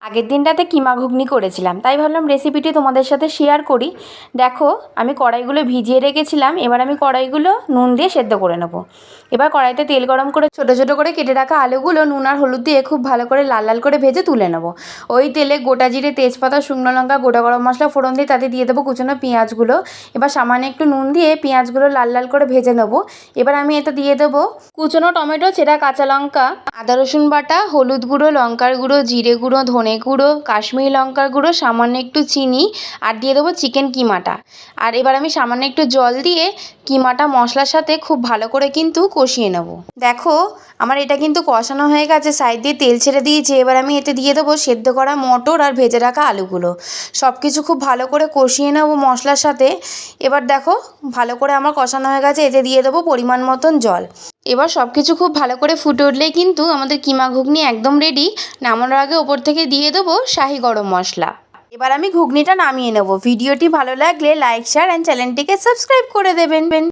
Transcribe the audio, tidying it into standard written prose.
আগের দিনটাতে কিমা ঘুগনি করেছিলাম, তাই ভাবলাম রেসিপিটি তোমাদের সাথে শেয়ার করি। দেখো, আমি কড়াইগুলো ভিজিয়ে রেখেছিলাম। এবার আমি কড়াইগুলো নুন দিয়ে সেদ্ধ করে নেব। এবার কড়াইতে তেল গরম করে ছোটো ছোটো করে কেটে রাখা আলুগুলো নুন আর হলুদ দিয়ে খুব ভালো করে লাল লাল করে ভেজে তুলে নেব। ওই তেলে গোটা জিরে, তেজপাতা, শুকনো লঙ্কা, গোটা গরম মশলা ফোড়ন দিয়ে তাতে দিয়ে দেবো কুচনো পেঁয়াজগুলো। এবার সামান্য একটু নুন দিয়ে পেঁয়াজগুলো লাল লাল করে ভেজে নেব। এবার আমি এতে দিয়ে দেবো কুচনো টমেটো, চেরা কাঁচা লঙ্কা, আদা রসুন বাটা, হলুদ গুঁড়ো, লঙ্কার গুঁড়ো, জিরে গুঁড়ো, ধনে গুঁড়ো, কাশ্মীরি লঙ্কার গুঁড়ো, সামান্য একটু চিনি আর দিয়ে দেবো চিকেন কিমাটা। আর এবার আমি সামান্য একটু জল দিয়ে কিমাটা মশলার সাথে খুব ভালো করে কিন্তু কষিয়ে নেব। দেখো, আমার এটা কিন্তু কষানো হয়ে গেছে, সাইড দিয়ে তেল ছেড়ে দিয়েছি। এবার আমি এতে দিয়ে দেবো সেদ্ধ করা মটর আর ভেজে রাখা আলুগুলো। সব কিছু খুব ভালো করে কষিয়ে নেব মশলার সাথে। এবার দেখো, ভালো করে আমার কষানো হয়ে গেছে, এতে দিয়ে দেবো পরিমাণ মতন জল। এবার সব কিছু খুব ভালো করে ফুটে উঠলেই কিন্তু আমাদের কিমা ঘুগনি একদম রেডি। নামানোর আগে ওপর থেকে দিয়ে দেবো শাহি গরম মশলা। এবার আমি ঘুগনিটা নামিয়ে নেব। ভিডিওটি ভালো লাগলে লাইক, শেয়ার অ্যান্ড চ্যানেলটিকে সাবস্ক্রাইব করে দেবেন।